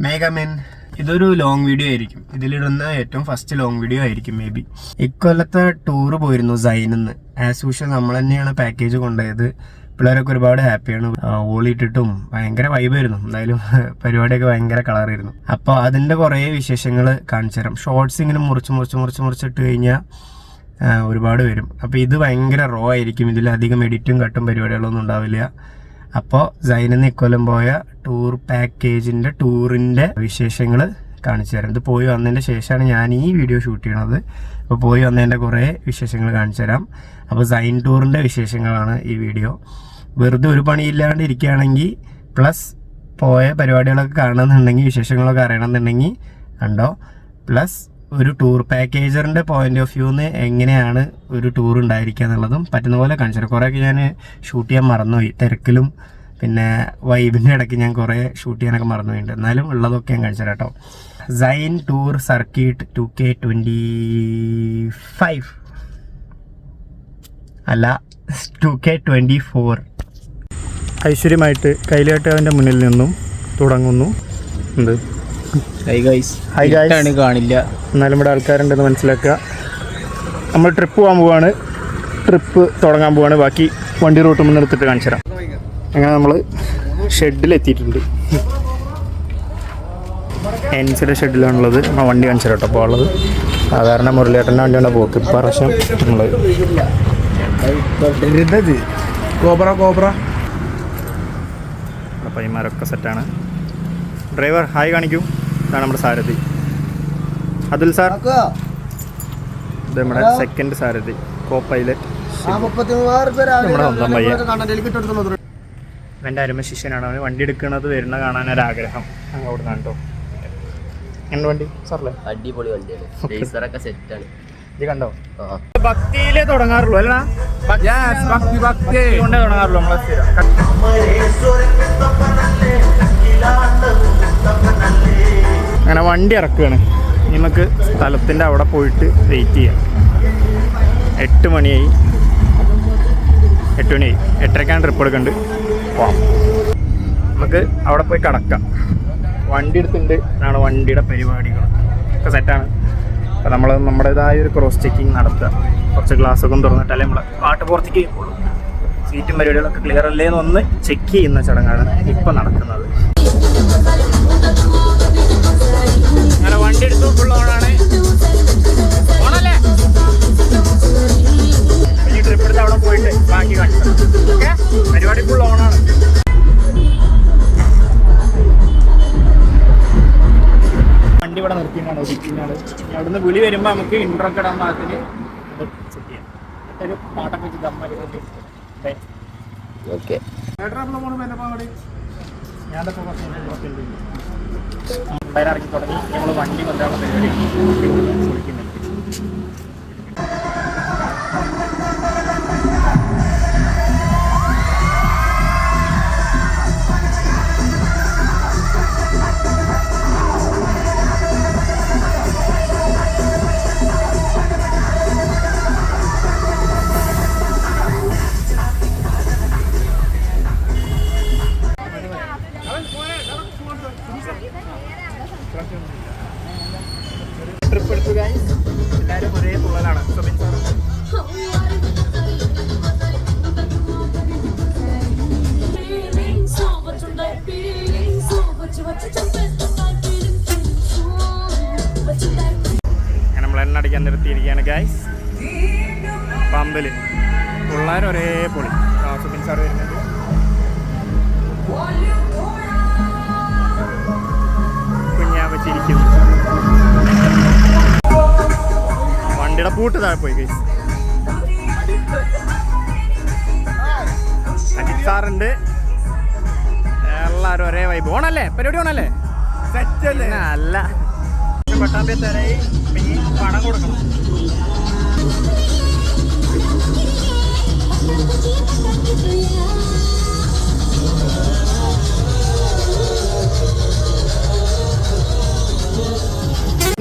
മേഘമെൻ. ഇതൊരു long video ആയിരിക്കും, ഇതിലിടുന്ന ഏറ്റവും ഫസ്റ്റ് ലോങ് വീഡിയോ ആയിരിക്കും മേ ബി. ഇക്കൊല്ലത്തെ ടൂറ് പോയിരുന്നു സൈനിന്ന്. ആസ് യൂഷ്വൽ നമ്മൾ തന്നെയാണ് പാക്കേജ് കൊണ്ടുപോയത്. പിള്ളേരൊക്കെ ഒരുപാട് ഹാപ്പിയാണ്. ഓളിയിട്ടിട്ടും ഭയങ്കര വൈബായിരുന്നു. എന്തായാലും പരിപാടിയൊക്കെ ഭയങ്കര കളറായിരുന്നു. അപ്പോൾ അതിൻ്റെ കുറേ വിശേഷങ്ങൾ കാണിച്ചു തരാം. ഷോർട്സ് ഇങ്ങനെ മുറിച്ചിട്ട് കഴിഞ്ഞാൽ ഒരുപാട് വരും. അപ്പോൾ ഇത് ഭയങ്കര റോ ആയിരിക്കും. ഇതിലധികം എഡിറ്റും കട്ടും പരിപാടികളൊന്നും ഉണ്ടാവില്ല. അപ്പോൾ സൈനിന്ന് ഇക്കൊല്ലം പോയ ടൂർ പാക്കേജിൻ്റെ ടൂറിൻ്റെ വിശേഷങ്ങൾ കാണിച്ചു തരാം. ഇത് പോയി വന്നതിൻ്റെ ശേഷമാണ് ഞാൻ ഈ വീഡിയോ ഷൂട്ട് ചെയ്യണത്. അപ്പോൾ പോയി വന്നതിൻ്റെ കുറേ വിശേഷങ്ങൾ കാണിച്ചു തരാം. അപ്പോൾ സൈൻ ടൂറിൻ്റെ വിശേഷങ്ങളാണ് ഈ വീഡിയോ. വെറുതെ ഒരു പണിയില്ലാണ്ട് ഇരിക്കുകയാണെങ്കിൽ പ്ലസ് പോയ പരിപാടികളൊക്കെ കാണണമെന്നുണ്ടെങ്കിൽ വിശേഷങ്ങളൊക്കെ അറിയണമെന്നുണ്ടെങ്കിൽ കണ്ടോ. പ്ലസ് ഒരു ടൂർ പാക്കേജറിൻ്റെ പോയിന്റ് ഓഫ് വ്യൂന്ന് എങ്ങനെയാണ് ഒരു ടൂർ ഉണ്ടായിരിക്കുക എന്നുള്ളതും പറ്റുന്ന പോലെ കാണിച്ചു തരാം. കുറേയൊക്കെ ഞാൻ ഷൂട്ട് ചെയ്യാൻ മറന്നുപോയി, തിരക്കിലും പിന്നെ വൈബിൻ്റെ ഇടയ്ക്ക് ഞാൻ കുറേ ഷൂട്ട് ചെയ്യാനൊക്കെ മറന്നുപോയിട്ടുണ്ട്. എന്നാലും ഉള്ളതൊക്കെ ഞാൻ കാണിച്ചു തരാം കേട്ടോ. സൈൻ ടൂർ സർക്കിട്ട് 2K25 അല്ല 2K24 ഐശ്വര്യമായിട്ട് കൈലാട്ടവൻ്റെ മുന്നിൽ നിന്നും തുടങ്ങുന്നു. എന്ത് കാണില്ല, എന്നാലും ഇവിടെ ആൾക്കാരുണ്ടെന്ന് മനസ്സിലാക്കുക. നമ്മൾ ട്രിപ്പ് പോകാൻ പോവാണ്, ട്രിപ്പ് തുടങ്ങാൻ പോവാണ്. ബാക്കി വണ്ടി റൂട്ട് മുന്നിൽ എടുത്തിട്ട് കാണിച്ചു തരാം. അങ്ങനെ നമ്മൾ ഷെഡിലെത്തിയിട്ടുണ്ട്. എൻസിയുടെ ഷെഡിലാണുള്ളത്. നമ്മൾ വണ്ടി കാണിച്ചു തരാം കേട്ടോ. അപ്പോൾ ഉള്ളത് സാധാരണ മുരളിയേട്ടൻ്റെ വണ്ടിയാണ് പോക്ക്. ഇപ്രാവശ്യം നമ്മൾ പയ്യന്മാരൊക്കെ സെറ്റാണ്. ഡ്രൈവർ ഹായ് കാണിക്കൂ. ഇതാണ് നമ്മുടെ സാരഥി അതുൽ സാർ. ഇത് നമ്മുടെ സെക്കൻഡ് സാരഥി, കോ പൈലറ്റ് നമ്മുടെ സ്വന്തം പയ്യൻ. എൻ്റെ അരുമ ശിഷ്യനാണ്. അവന് വണ്ടി എടുക്കുന്നത് വരുന്ന കാണാൻ ഒരാഗ്രഹം. അവിടെ നിന്നാണ് കേട്ടോ. എൻ്റെ വണ്ടി സാറല്ലേ, അടിപൊളി വണ്ടിയാണ്. സെറ്റാണ്. ഇത് കണ്ടോ, ഭക്തിയിലേ തുടങ്ങാറുള്ളൂ അല്ല, ഭക്തി കൊണ്ടേ തുടങ്ങാറുള്ളൂ നമ്മളെ സ്ഥിരം. അങ്ങനെ വണ്ടി ഇറക്കുകയാണ്. നമുക്ക് സ്ഥലത്തിൻ്റെ അവിടെ പോയിട്ട് വെയിറ്റ് ചെയ്യാം. 8 മണിയായി. 8:30ക്കാണ് ട്രിപ്പ് എടുക്കേണ്ടത്. പോവാം, നമുക്ക് അവിടെ പോയി കിടക്കാം. വണ്ടി എടുത്തിട്ടുണ്ട്. അതാണ് വണ്ടിയുടെ പരിപാടികൾ ഒക്കെ സെറ്റാണ്. അപ്പോൾ നമ്മൾ നമ്മുടേതായ ഒരു ക്രോസ് ചെക്കിങ് നടത്തുക. കുറച്ച് ഗ്ലാസ്സൊക്കെ തുറന്നിട്ടല്ലേ നമ്മൾ പാട്ട് പുറത്തേക്ക് ചെയ്യുള്ളൂ. സീറ്റും പരിപാടികളൊക്കെ ക്ലിയർ അല്ലേ എന്നൊന്ന് ചെക്ക് ചെയ്യുന്ന ചടങ്ങാണ് ഇപ്പം നടക്കുന്നത്. അങ്ങനെ വണ്ടി എടുത്തു. ഫുൾ ഓണാണ്. ഓണല്ലേ? ഈ ട്രിപ്പ് എടുത്ത് അവിടെ പോയിട്ട് ബാക്കി കാണിക്കാം. ഓക്കെ, പരിപാടി ഫുൾ ഓണാണ്. വണ്ടി ഇവിടെ നിർത്തിയിട്ടാണ് ഒതുക്കിയാണ്. അവിടുന്ന് വിളി വരുമ്പോൾ നമുക്ക് ഇൻട്രോ ഒക്കെ ഇടാൻ പാകത്തിന് സെറ്റ് ചെയ്യാം. ഒരു പാട്ടൊക്കെ വെച്ച് ദമ്മാരി ഓക്കെ. ഞാനൊക്കെ ഇറങ്ങി തുടങ്ങി. നമ്മൾ വണ്ടി കൊണ്ടുള്ള പരിപാടി കുളിക്കുന്നുണ്ട്. ട്രിപ്പ് എടുത്തു ഗൈസ്. എല്ലാവരും ഒരേ തുള്ളലാണ്. സുബിൻ സാർ നമ്മൾ എണ്ണ അടിക്കാൻ നിർത്തിയിരിക്കുകയാണ് ഗൈസ്. പമ്പിൽ പിള്ളേർ ഒരേ പൊളി. സുബിൻ സാർ വരുന്നുണ്ട്. കുഞ്ഞാ വെച്ചിരിക്കുന്നു. വണ്ടിയുടെ പൂട്ട് താഴെ പോയി ഗൈസ്. അജിത് സാറുണ്ട്. എല്ലാവരും ഒരേ വൈബ്. ഓണല്ലേ? പരിപാടി ഓണല്ലേ? സെറ്റല്ലേ? അല്ല, പട്ടാമ്പി തരായി പണം കൊടുക്കണം.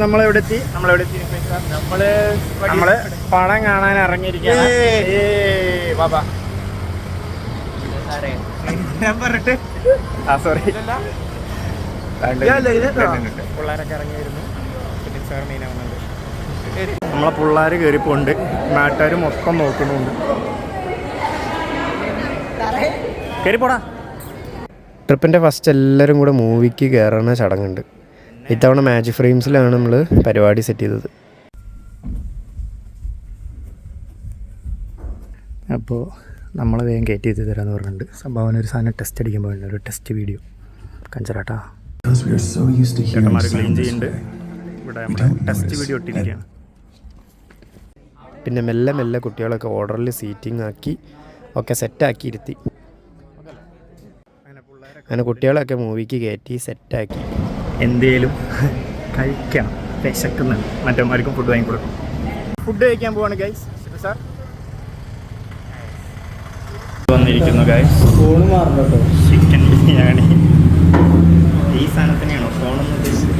നമ്മളെവിടെ എത്തി? നമ്മള് പടം കാണാൻ ഇറങ്ങിയിരിക്കുകയാണ്. ബാബാ ഞാൻ പറഞ്ഞിട്ട് സോറി. പിള്ളേരൊക്കെ ഇറങ്ങി വരുന്നു. സാർ മെയിനാവുന്നുണ്ട്. നമ്മളെ പിള്ളേർ കയറിപ്പോണ്ട്, നാട്ടുകാർ മൊത്തം നോക്കുന്നുണ്ട്. കയറിപ്പോടാ. ട്രിപ്പിൻ്റെ ഫസ്റ്റ് എല്ലാവരും കൂടെ മൂവിക്ക് കയറുന്ന ചടങ്ങുണ്ട്. ഇത്തവണ മാജിക് ഫ്രെയിംസിലാണ് നമ്മൾ പരിപാടി സെറ്റ് ചെയ്തത്. അപ്പോൾ നമ്മൾ വേഗം കയറ്റി ചെയ്ത് തരാമെന്ന് പറഞ്ഞിട്ടുണ്ട്. സംഭവന ഒരു സാധനം ടെസ്റ്റ് അടിക്കാൻ പോയിട്ടുണ്ട്, ഒരു ടെസ്റ്റ് വീഡിയോ കഞ്ചറാട്ടാ. ചേട്ടന്മാർ ക്ലീൻ ചെയ്യുന്നുണ്ട്. ഇവിടെ നമ്മുടെ ടെസ്റ്റ് വീഡിയോ ഇട്ടിരിക്കുകയാണ്. പിന്നെ മെല്ലെ മെല്ലെ കുട്ടികളൊക്കെ ഓർഡറിൽ സീറ്റിംഗ് ആക്കി ഒക്കെ സെറ്റാക്കി ഇരുത്തി. അങ്ങനെ കുട്ടികളൊക്കെ മൂവിക്ക് കയറ്റി സെറ്റാക്കി. എന്തേലും കഴിക്കണം, വിശക്കുന്നുണ്ട്. മറ്റന്മാർക്കും ഫുഡ് വാങ്ങി കൊടുക്കും. ഫുഡ് കഴിക്കാൻ പോവാണ് ഗൈസ്. സാർ വന്നിരിക്കുന്നു ഗൈസ്. ചിക്കൻ ബിരിയാണി. ഈ സാധനത്തിനെയാണോ ഫോണൊന്നും ഉദ്ദേശിച്ചത്?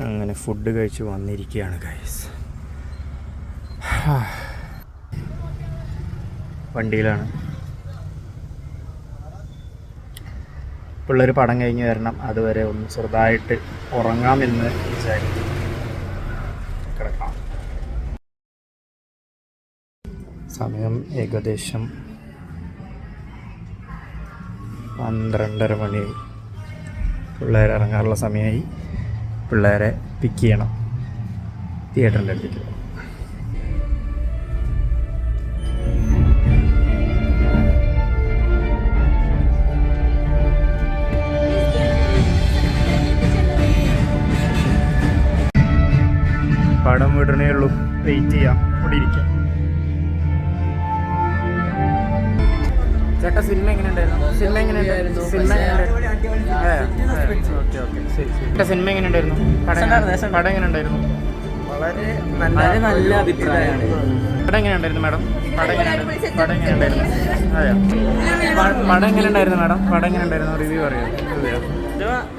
അങ്ങനെ ഫുഡ് കഴിച്ച് വന്നിരിക്കുകയാണ് ഗൈസ്. വണ്ടിയിലാണ്. പിള്ളേർ പടം കഴിഞ്ഞ് വരണം, അതുവരെ ഒന്ന് ചെറുതായിട്ട് ഉറങ്ങാമെന്ന് വിചാരിക്കും. കിടക്കാം. സമയം ഏകദേശം 12:30 മണിയായി. പിള്ളേർ ഇറങ്ങാനുള്ള സമയമായി. പിള്ളേരെ പിക്ക് ചെയ്യണം തിയേറ്ററിൻ്റെ അടുത്തേക്ക്. പടം വിടണേ ഉള്ളൂ, വെയിറ്റ് ചെയ്യാം, ഇവിടെ ഇരിക്കാം. ചേട്ടാ സിനിമ എങ്ങനെ ഉണ്ടായിരുന്നു? സിനിമ എങ്ങനെ ഉണ്ടായിരുന്നു? സിനിമ സിനിമ എങ്ങനെ ഉണ്ടായിരുന്നു? പടം എങ്ങനെ ഉണ്ടായിരുന്നു? വളരെ നല്ല അഭിപ്രായമാണ്. പടം എങ്ങനെ ഉണ്ടായിരുന്നു മാഡം? പടം എങ്ങനെ ഉണ്ടായിരുന്നു? അതെയോ, പടം എങ്ങനെ ഉണ്ടായിരുന്നു മാഡം? പടം എങ്ങനെ ഉണ്ടായിരുന്നു? റിവ്യൂ അറിയാം. അതെയോ,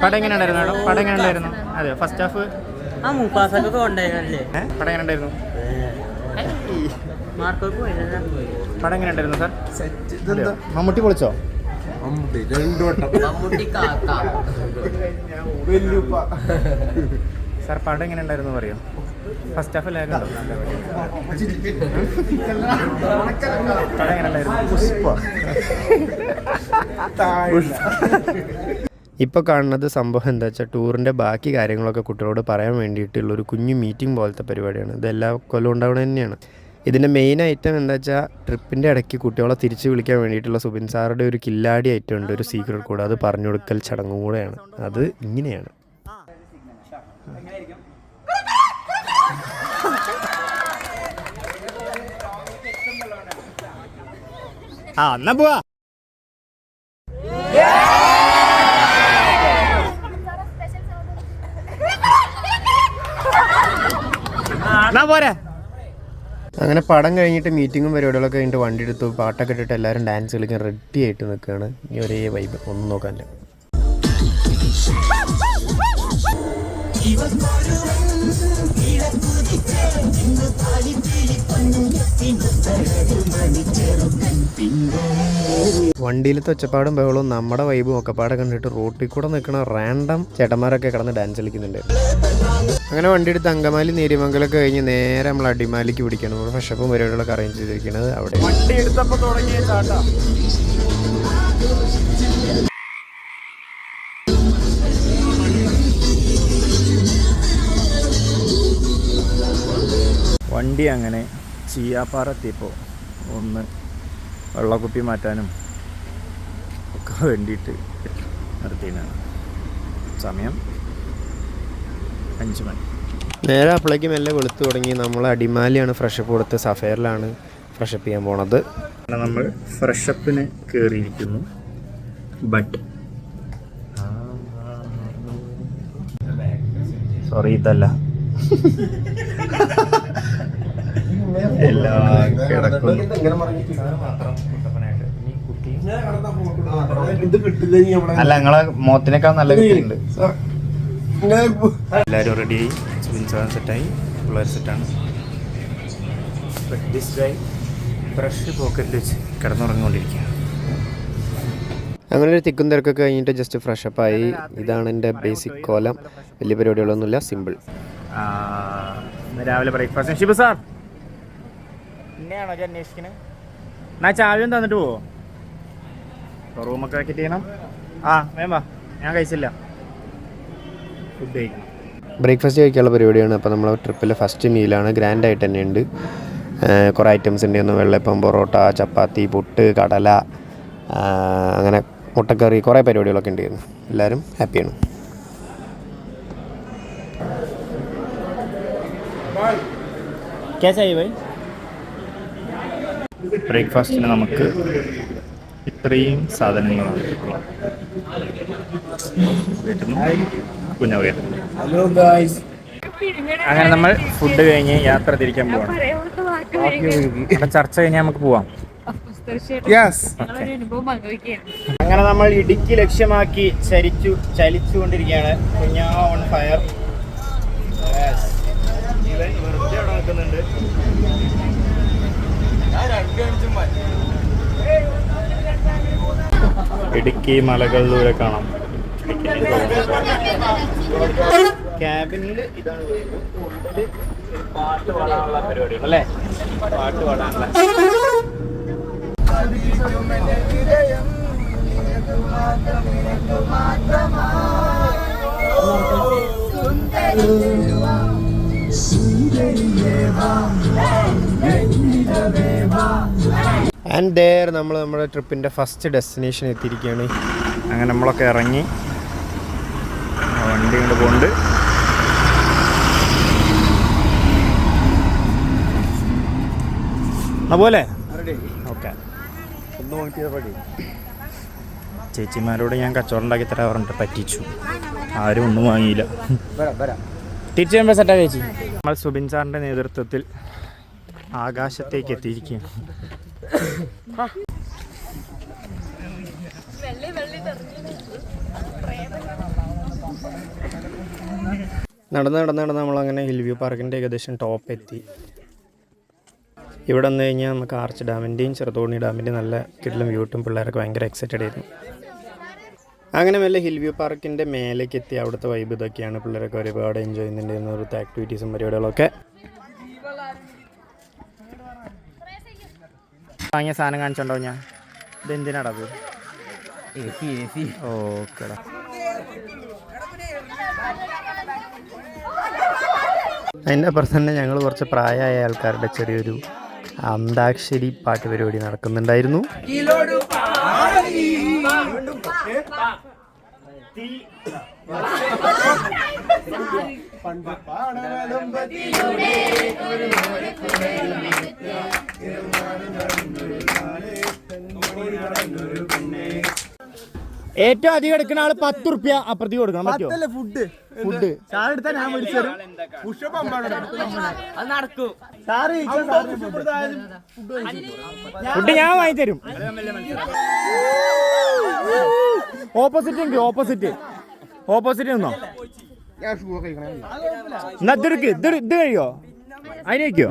പടം എങ്ങനെ ഉണ്ടായിരുന്നു മാഡം? പടം എങ്ങനെ ഉണ്ടായിരുന്നു? അതെയോ, ഫസ്റ്റ് ഹാഫ് പടം എങ്ങനെ ഉണ്ടായിരുന്നു? പടം എങ്ങനെ ഉണ്ടായിരുന്നു സാർ? മമ്മൂട്ടി പൊളിച്ചോ? സാർ പടം എങ്ങനെ ഉണ്ടായിരുന്നു പറയോ? ഫസ്റ്റ് ഹാഫ് ലാഗ് ഉണ്ടോ? പടം എങ്ങനെ ഉണ്ടായിരുന്നു? ഇപ്പോൾ കാണുന്നത് സംഭവം എന്താ വെച്ചാൽ ടൂറിൻ്റെ ബാക്കി കാര്യങ്ങളൊക്കെ കുട്ടികളോട് പറയാൻ വേണ്ടിയിട്ടുള്ളൊരു കുഞ്ഞു മീറ്റിംഗ് പോലത്തെ പരിപാടിയാണ്. ഇത് എല്ലാ കൊല്ലം ഉണ്ടാവുന്നത് തന്നെയാണ്. ഇതിൻ്റെ മെയിൻ ഐറ്റം എന്താ വെച്ചാൽ ട്രിപ്പിൻ്റെ ഇടയ്ക്ക് കുട്ടികളെ തിരിച്ച് വിളിക്കാൻ വേണ്ടിയിട്ടുള്ള സുബിൻ സാറുടെ ഒരു കില്ലാടി ഐറ്റം ഉണ്ട്, ഒരു സീക്രട്ട് കൂടെ. അത് പറഞ്ഞു കൊടുക്കൽ ചടങ്ങും കൂടെയാണ്. അത് ഇങ്ങനെയാണ്. എന്നാ പോവാ. അങ്ങനെ പടം കഴിഞ്ഞിട്ട് മീറ്റിങ്ങും പരിപാടികളൊക്കെ കഴിഞ്ഞിട്ട് വണ്ടി എടുത്തു, പാട്ടൊക്കെ ഇട്ടിട്ട് എല്ലാവരും ഡാൻസ് കളിക്കാൻ റെഡി ആയിട്ട് നിൽക്കുകയാണ്. ഈ ഒരേ വൈബ്, ഒന്നും നോക്കാനില്ല. വണ്ടിയിലത്തെ ഒച്ചപ്പാടും ബഹളവും നമ്മുടെ വൈബും ഒക്കെപ്പാടെ കണ്ടിട്ട് റോട്ടിൽ കൂടെ നിൽക്കണ റാൻഡം ചേട്ടന്മാരൊക്കെ കിടന്ന് ഡാൻസ് കളിക്കുന്നുണ്ട്. അങ്ങനെ വണ്ടി എടുത്ത് അങ്കമാലി നേര്യമംഗലമൊക്കെ കഴിഞ്ഞ് നേരെ നമ്മൾ അടിമാലിക്ക് പിടിക്കണം. ഇവിടെ ഫ്രഷപ്പും പരിപാടികളൊക്കെ അറേഞ്ച് ചെയ്തിരിക്കുന്നത് അവിടെ. വണ്ടി എടുത്തപ്പോൾ തുടങ്ങിയ ചാട്ട. വണ്ടി അങ്ങനെ ചീയാപ്പാറ എത്തിയപ്പോൾ ഒന്ന് വെള്ളക്കുപ്പി മാറ്റാനും ഒക്കെ വേണ്ടിയിട്ട് നിർത്തിയതാണ്. സമയം 5 മണി. നേരെ അപ്പോഴേക്ക് മെല്ലെ വെളുത്ത് തുടങ്ങി. നമ്മൾ അടിമാലിയാണ് ഫ്രഷപ്പ് കൊടുത്ത്, സഫയറിലാണ് ഫ്രഷപ്പ് ചെയ്യാൻ പോണത്. നമ്മൾ ഫ്രഷപ്പിന് കയറിയിരിക്കുന്നു. ബട്ട് സോറി, ഇതല്ല. എല്ലാം കിടക്കുന്നു. അല്ല, നിങ്ങളെ മോത്തിനേക്കാൾ നല്ല കിട്ടുന്നുണ്ട്. എല്ലാവരും റെഡിയായി, സെറ്റായി, പിള്ളേർ സെറ്റാണ്. ദിസ് ഗൈ ഫ്രഷ് പോക്കറ്റിൽ വെച്ച് കിടന്നുറങ്ങിക്കൊണ്ടിരിക്കുക. അങ്ങനെ ഒരു തിക്കും തിരക്കൊക്കെ കഴിഞ്ഞിട്ട് ജസ്റ്റ് ഫ്രഷപ്പായി. ഇതാണ് എൻ്റെ ബേസിക് കോലം. വലിയ പരിപാടികളൊന്നുമില്ല, സിമ്പിൾ. രാവിലെ ബ്രേക്ക്ഫാസ്റ്റ്. ഷിബു സാർ പിന്നെയാണോ അന്വേഷിക്കുന്നത്? ഞാൻ ചാവിയും തന്നിട്ട് പോവോ? റൂമൊക്കെ വെക്കറ്റ് ചെയ്യണം. വേം വാ, ഞാൻ കഴിച്ചില്ല, ഫുഡ് കഴിക്കണം. ബ്രേക്ക്ഫാസ്റ്റ് കഴിക്കാനുള്ള പരിപാടിയാണ്. അപ്പോൾ നമ്മൾ ട്രിപ്പിലെ ഫസ്റ്റ് മീലാണ്. ഗ്രാൻഡായിട്ട് തന്നെ ഉണ്ട്. കുറേ ഐറ്റംസ് ഉണ്ടായിരുന്നു. വെള്ളപ്പം, പൊറോട്ട, ചപ്പാത്തി, പുട്ട്, കടല, അങ്ങനെ മുട്ടക്കറി, കുറേ പരിപാടികളൊക്കെ ഉണ്ടായിരുന്നു. എല്ലാവരും ഹാപ്പിയാണ്. ബ്രേക്ക്ഫാസ്റ്റിന് നമുക്ക് ഇത്രയും സാധനങ്ങളാണ്. Hello guys. അങ്ങനെ നമ്മൾ ഫുഡ് കഴിഞ്ഞ് യാത്ര തിരിക്കാൻ പോവാണ്. ചർച്ച കഴിഞ്ഞാൽ നമുക്ക് പോവാം. അങ്ങനെ നമ്മൾ ഇടുക്കി ലക്ഷ്യമാക്കി ചലിച്ചുകൊണ്ടിരിക്കുകയാണ്. കുഞ്ഞാ ഓൺ ഫയർ. ഇവൻ വെറുതെ അവിടെ നിൽക്കുന്നുണ്ട്. ഇടുക്കി മലകൾ ദൂരെ കാണാം. ക്യാബിനിൽ ഇതാണ് പാട്ട് പാടാനുള്ള പരിപാടികൾ അല്ലേ? പാട്ട് പാടാനുള്ള ആൻഡ് ദേർ നമ്മൾ നമ്മുടെ ട്രിപ്പിൻ്റെ ഫസ്റ്റ് ഡെസ്റ്റിനേഷൻ എത്തിയിരിക്കുകയാണ്. അങ്ങനെ നമ്മളൊക്കെ ഇറങ്ങി വണ്ടി കൊണ്ട് പോകുന്നുണ്ട്. പോലെ ഓക്കെ. ചേച്ചിമാരോട് ഞാൻ കച്ചവടം ഉണ്ടാക്കി തരാറുണ്ട്, പറ്റിച്ചു. ആരും ഒന്നും വാങ്ങിയില്ല. തിരിച്ചു വരുമ്പോൾ സെറ്റാ ചേച്ചി. നമ്മൾ സുബിൻ സാറിൻ്റെ നേതൃത്വത്തിൽ ആകാശത്തേക്ക് എത്തിയിരിക്കുകയാണ്. നടന്ന് നമ്മളങ്ങനെ ഹിൽ വ്യൂ പാർക്കിൻ്റെ ഏകദേശം ടോപ്പ് എത്തി. ഇവിടെ വന്നു കഴിഞ്ഞാൽ നമുക്ക് ആർച്ച് ഡാമിൻ്റെയും ചെറുതോണി ഡാമിൻ്റെയും നല്ല കിടിലം വ്യൂ കിട്ടും. പിള്ളേരൊക്കെ ഭയങ്കര എക്സൈറ്റഡ് ആയിരുന്നു. അങ്ങനെ മെല്ലെ ഹിൽ വ്യൂ പാർക്കിൻ്റെ മേലേക്ക് എത്തി. അവിടുത്തെ വൈബ് ഇതൊക്കെയാണ്. പിള്ളേരൊക്കെ ഒരുപാട് എൻജോയ് ചെയ്യുന്നുണ്ടായിരുന്നു. ഒരു ആക്ടിവിറ്റീസും പരിപാടികളൊക്കെ. വാങ്ങിയ സാധനം കാണിച്ചോണ്ടോ? ഞാൻ ഇതെന്തിനാടാ അത്? ഓക്കെടാ. അതിൻ്റെ അപ്പുറത്ത് തന്നെ ഞങ്ങൾ കുറച്ച് പ്രായമായ ആൾക്കാരുടെ ചെറിയൊരു അന്താക്ഷരി പാട്ട് പരിപാടി നടക്കുന്നുണ്ടായിരുന്നു. ഏറ്റവും അധികം എടുക്കുന്ന ആള് 10 റുപ്യ അപ്പുറത്തേക്ക് കൊടുക്കണം. പറ്റുമോ? ഫുഡ് ഫുഡ് ഞാൻ വാങ്ങിത്തരും. ഓപ്പോസിറ്റ് നിന്നോ? എന്നാ ഇത് കഴിയോ? അതിനേക്കോ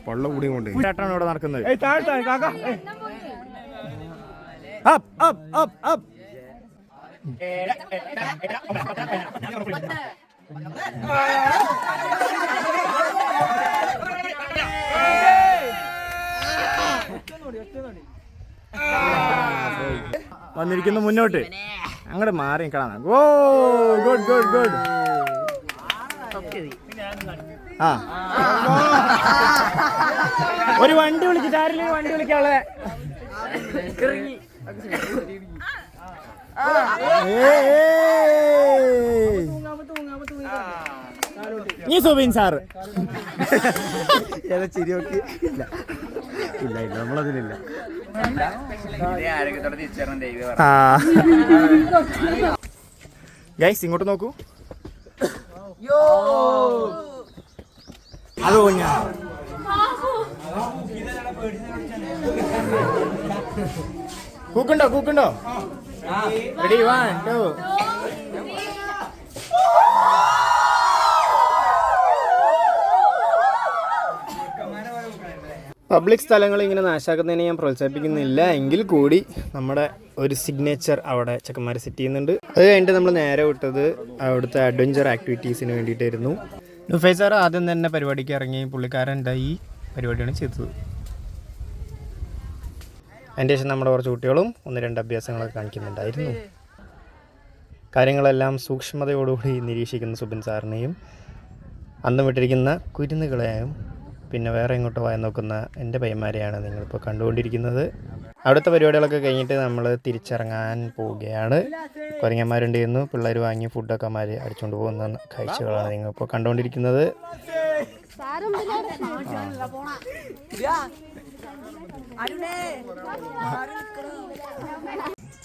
പള്ള കൂടി കൊണ്ട് ചേട്ടാണ് ഇവിടെ നടക്കുന്നത്. വന്നിരിക്കുന്നു മുന്നോട്ട്. അങ്ങോട്ട് മാറി കാണാം. ഓ ഗുഡ് ഗുഡ് ഗുഡ്. ഒരു വണ്ടി വിളിച്ചിട്ട് ആരെങ്കിലും വണ്ടി വിളിക്കാളെ. നീ സുബിൻ സാറ് ചിരിയോക്കി ഇല്ല ഇല്ല ഇല്ല നമ്മളതിലില്ല. ഗൈസ് ഇങ്ങോട്ട് നോക്കൂ. അതോ ഞാൻ കൂക്കുണ്ടോ? റെഡി 1 2. പബ്ലിക് സ്ഥലങ്ങൾ ഇങ്ങനെ നാശാക്കുന്നതിനെ ഞാൻ പ്രോത്സാഹിപ്പിക്കുന്നില്ല എങ്കിൽ കൂടി നമ്മുടെ ഒരു സിഗ്നേച്ചർ അവിടെ ചെക്കന്മാർ സെറ്റ് ചെയ്യുന്നുണ്ട്. അത് കഴിഞ്ഞിട്ട് നമ്മൾ നേരെ വിട്ടത് അവിടുത്തെ അഡ്വഞ്ചർ ആക്ടിവിറ്റീസിന് വേണ്ടിയിട്ടായിരുന്നു. നുഫൈ സാർ ആദ്യം തന്നെ പരിപാടിക്ക് ഇറങ്ങി. പുള്ളിക്കാരൻ ഈ പരിപാടിയാണ് ചെയ്തത്. അതിൻ്റെ ശേഷം നമ്മുടെ കുറച്ച് കുട്ടികളും 1-2 അഭ്യാസങ്ങളൊക്കെ കാണിക്കുന്നുണ്ടായിരുന്നു. കാര്യങ്ങളെല്ലാം സൂക്ഷ്മതയോടുകൂടി നിരീക്ഷിക്കുന്ന സുബിൻ സാറിനെയും അന്ന് വിട്ടിരിക്കുന്ന കുരുന്നുകളെയും പിന്നെ വേറെ ഇങ്ങോട്ട് വായി നോക്കുന്ന എൻ്റെ പയ്യന്മാരെയാണ് നിങ്ങളിപ്പോൾ കണ്ടുകൊണ്ടിരിക്കുന്നത്. അവിടുത്തെ പരിപാടികളൊക്കെ കഴിഞ്ഞിട്ട് നമ്മൾ തിരിച്ചിറങ്ങാൻ പോവുകയാണ്. കുരങ്ങന്മാരുണ്ട് എന്ന് പിള്ളേർ വാങ്ങി ഫുഡൊക്കെ മാറി അടിച്ചുകൊണ്ട് പോകുന്ന കാഴ്ചകളാണ് നിങ്ങളിപ്പോൾ കണ്ടുകൊണ്ടിരിക്കുന്നത്.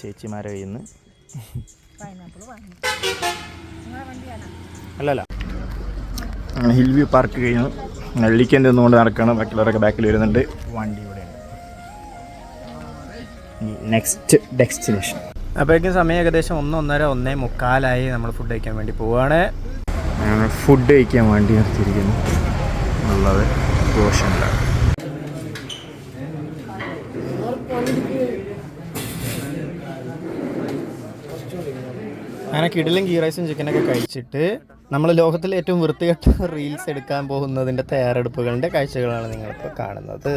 ചേച്ചിമാരെ കയ്യിൽ നിന്ന് അല്ലല്ല ഹിൽ വ്യൂ പാർക്ക് കഴിഞ്ഞു. നെല്ലിക്കൻ്റെ ഒന്നുകൊണ്ട് നടക്കണം. ബാക്കിയുള്ളവരൊക്കെ ബാക്കിൽ വരുന്നുണ്ട്. വണ്ടിയുടെ നെക്സ്റ്റ് ഡെസ്റ്റിനേഷൻ. അപ്പോഴേക്കും സമയം ഏകദേശം 1:30-1:45 നമ്മൾ ഫുഡ് കഴിക്കാൻ വേണ്ടി പോവുകയാണ്. ഫുഡ് കഴിക്കാൻ വേണ്ടി നിർത്തിയിരിക്കുന്നു ഉള്ളത് റോഷനിലാണ്. അങ്ങനെ കിടിലും ഗീ റൈസും ചിക്കനൊക്കെ കഴിച്ചിട്ട് നമ്മൾ ലോകത്തിലെ ഏറ്റവും വൃത്തികെട്ട റീൽസ് എടുക്കാൻ പോകുന്നതിൻ്റെ തയ്യാറെടുപ്പുകളുടെ കാഴ്ചകളാണ് നിങ്ങളിപ്പോൾ കാണുന്നത്.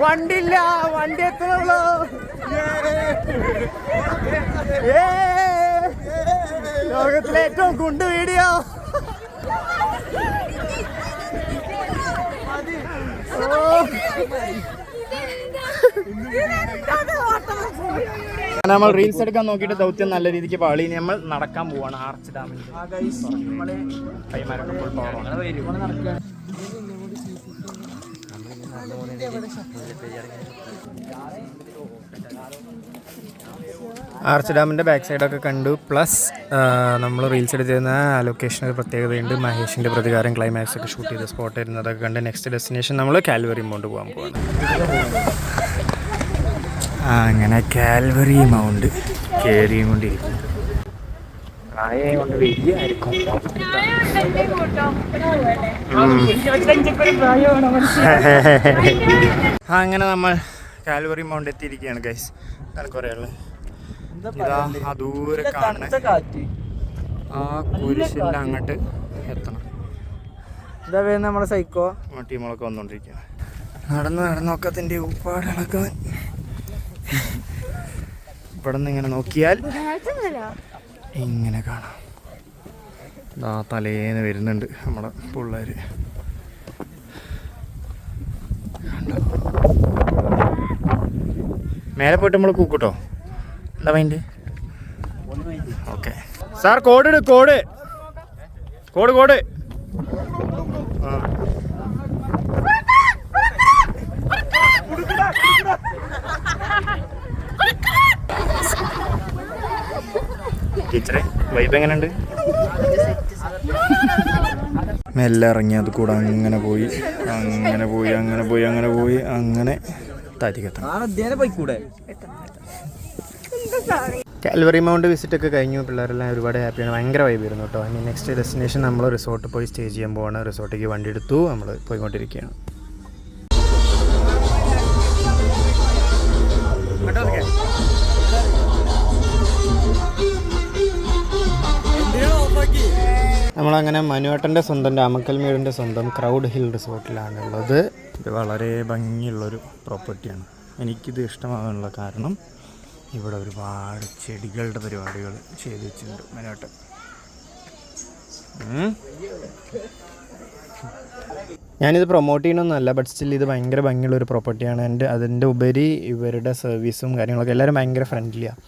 വണ്ടിയില്ല, വണ്ടി എത്തുന്നുള്ളൂ. ലോകത്തിലെ ഏറ്റവും ഗുണ്ട് വീഡിയോ. നമ്മൾ റീൽസ് എടുക്കാൻ നോക്കിയിട്ട് ദൗത്യം നല്ല രീതിക്ക് പാളി. നമ്മൾ നടക്കാൻ പോവാണ് ആർച്ച് ഡാമിൽ. ആർച്ച് ഡാമിൻ്റെ ബാക്ക് സൈഡൊക്കെ കണ്ടു. പ്ലസ് നമ്മൾ റീൽസ് എടുത്തിരുന്ന ആ ലൊക്കേഷന് പ്രത്യേകതയുണ്ട്. മഹേഷിൻ്റെ പ്രതികാരം ക്ലൈമാക്സ് ഒക്കെ ഷൂട്ട് ചെയ്ത സ്പോട്ട് ഇരുന്നതൊക്കെ കണ്ട് നെക്സ്റ്റ് ഡെസ്റ്റിനേഷൻ നമ്മൾ കാൽവറി മൗണ്ട് പോകാൻ പോവാണ്. അങ്ങനെ കാൽവറി മൗണ്ട് കയറിയും കൊണ്ടിരിക്കും. കൊണ്ട് വലിയായിരിക്കും. അങ്ങനെ നമ്മൾ കാൽവറി മൗണ്ട് എത്തിയിരിക്കുകയാണ് ഗൈസ്. കുറേയുള്ളത് ഇതാ ആ ദൂരെ കാണുന്ന ആ കുരിശിൻ്റെ അങ്ങോട്ട് എത്തണം. ഇതാ വരുന്ന നമ്മുടെ സൈക്കോ ടീമുകളൊക്കെ വന്നുകൊണ്ടിരിക്കുകയാണ്. നടന്നൊക്കത്തിൻ്റെ ഉപ്പാടിളക്കാൻ ഇവിടെ നിന്ന് ഇങ്ങനെ നോക്കിയാൽ ഇങ്ങനെ കാണാം. ഇതാ തലേന്ന് വരുന്നുണ്ട് നമ്മുടെ പിള്ളേർ. മേലെ പോയിട്ട് നമ്മൾ കൂക്കൂട്ടോ. എന്താ mind? Okay sir code code code code ടീച്ചറെ വൈബ് എങ്ങനെയുണ്ട്? മെല്ലെ ഇറങ്ങി അത് കൂടെ അങ്ങനെ പോയി അങ്ങനെ പോയി അങ്ങനെ പോയി അങ്ങനെ പോയി അങ്ങനെ താരിക്കെത്താം. കാൽവറി മൗണ്ട് വിസിറ്റ് ഒക്കെ കഴിഞ്ഞു. പിള്ളേരെല്ലാം ഒരുപാട് ഹാപ്പിയാണ്. ഭയങ്കര വൈബായിരുന്നു കേട്ടോ. ഇനി നെക്സ്റ്റ് ഡെസ്റ്റിനേഷൻ നമ്മൾ റിസോർട്ടിൽ പോയി സ്റ്റേ ചെയ്യാൻ പോവാണ്. റിസോർട്ടിലേക്ക് വണ്ടി എടുത്തു നമ്മൾ പോയിക്കൊണ്ടിരിക്കുകയാണ്. നമ്മളങ്ങനെ മനുവേട്ടൻ്റെ സ്വന്തം രാമക്കൽമേടിൻ്റെ സ്വന്തം ക്രൗഡ് ഹിൽ റിസോർട്ടിലാണുള്ളത്. ഇത് വളരെ ഭംഗിയുള്ളൊരു പ്രോപ്പർട്ടിയാണ്. എനിക്കിത് ഇഷ്ടമാകാനുള്ള കാരണം ഇവിടെ ഒരുപാട് ചെടികളുടെ പരിപാടികൾ ചെയ്ത് വെച്ചിട്ടുണ്ട് മനുവേട്ടൻ. ഞാനിത് പ്രൊമോട്ട് ചെയ്യണമെന്നല്ല, ബട്ട് സ്റ്റിൽ ഇത് ഭയങ്കര ഭംഗിയുള്ളൊരു പ്രോപ്പർട്ടിയാണ്. അതിൻ്റെ ഉപരി ഇവരുടെ സർവീസും കാര്യങ്ങളൊക്കെ എല്ലാവരും ഭയങ്കര ഫ്രണ്ട്ലിയാണ്.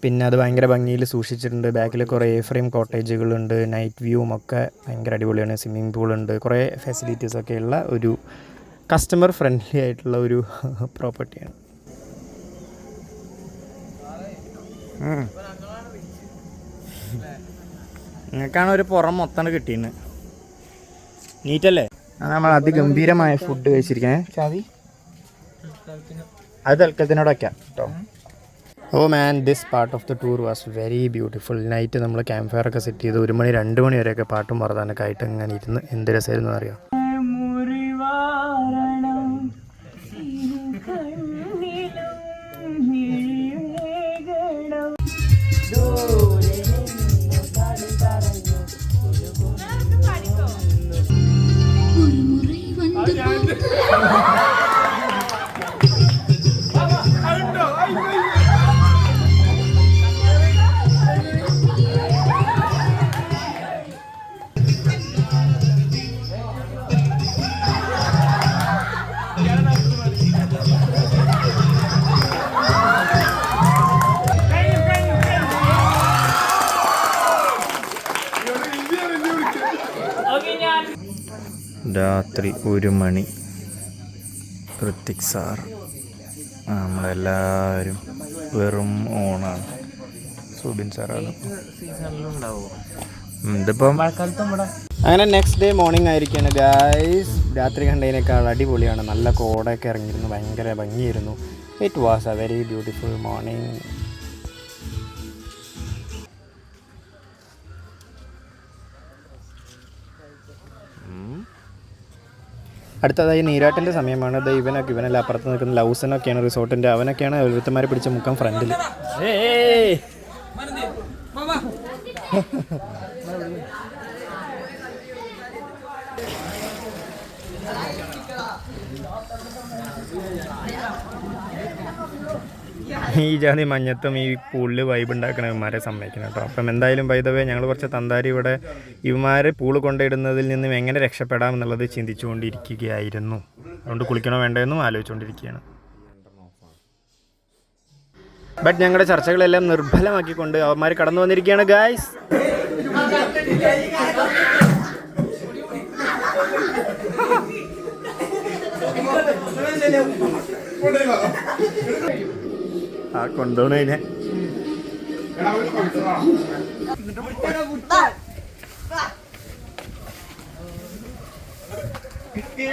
പിന്നെ അത് ഭയങ്കര ഭംഗിയിൽ സൂക്ഷിച്ചിട്ടുണ്ട്. ബാക്കിൽ കുറേ ഫ്രെയിം കോട്ടേജുകളുണ്ട്. നൈറ്റ് വ്യൂവും ഒക്കെ ഭയങ്കര അടിപൊളിയാണ്. സ്വിമ്മിംഗ് പൂളുണ്ട്. കുറേ ഫെസിലിറ്റീസൊക്കെ ഉള്ള ഒരു കസ്റ്റമർ ഫ്രണ്ട്ലി ആയിട്ടുള്ള ഒരു പ്രോപ്പർട്ടിയാണ്. നിങ്ങൾക്കാണ് ഒരു പുറം മൊത്തം കിട്ടിയത്. നീറ്റല്ലേ? നമ്മൾ അതിഗംഭീരമായ ഫുഡ് കഴിച്ചിരിക്കണേ. ചാവി അത് തൽക്കാലത്തിനോട് വയ്ക്കാം കേട്ടോ. Oh man, this part of the tour was very beautiful. Night നമ്മൾ ക്യാമ്പ് ഫയർ ഒക്കെ സെറ്റ് ചെയ്ത് 1 മണി 2 മണി വരെയൊക്കെ പാട്ടും വർത്താനൊക്കെ ആയിട്ട് അങ്ങനെ ഇരുന്ന് എന്ത് രസമായിരുന്നു അറിയാം. രാത്രി 1 മണി. ഋത്തിക് സാർ, നമ്മളെല്ലാവരും വെറും ഓണാണ്. സുബിൻ സാറാണ് ഇതിപ്പം. അങ്ങനെ നെക്സ്റ്റ് ഡേ മോർണിംഗ് ആയിരിക്കുകയാണ് ഗായ്സ്. രാത്രി കണ്ടതിനേക്കാൾ അടിപൊളിയാണ്. നല്ല കോടയൊക്കെ ഇറങ്ങിയിരുന്നു, ഭയങ്കര ഭംഗിയായിരുന്നു. It was A very beautiful morning. അടുത്തതായി നീരാട്ടിൻ്റെ സമയമാണ്. അത് ഇവനല്ല അപ്പുറത്ത് നിൽക്കുന്ന ലൗസനൊക്കെയാണ് റിസോർട്ടിൻ്റെ. അവനൊക്കെയാണ് ഒരുത്തന്മാരെ പിടിച്ച മുക്കം ഫ്രണ്ടിൽ. ഈ ജാതി മഞ്ഞത്തും ഈ പൂളിൽ വൈബ് ഉണ്ടാക്കണ ഇവന്മാരെ സമ്മതിക്കണം കേട്ടോ. അപ്പം എന്തായാലും വൈദവേ ഞങ്ങൾ കുറച്ച് തന്താരി ഇവിടെ ഇവന്മാർ പൂള് കൊണ്ടിടുന്നതിൽ നിന്നും എങ്ങനെ രക്ഷപ്പെടാം എന്നുള്ളത് ചിന്തിച്ചുകൊണ്ടിരിക്കുകയായിരുന്നു. അതുകൊണ്ട് കുളിക്കണോ വേണ്ടതെന്നും ആലോചിച്ചുകൊണ്ടിരിക്കുകയാണ്. ബട്ട് ഞങ്ങളുടെ ചർച്ചകളെല്ലാം നിർബലമാക്കിക്കൊണ്ട് അവന്മാർ കടന്നു വന്നിരിക്കുകയാണ് ഗായ്സ്. ആ കൊണ്ടുപോണേ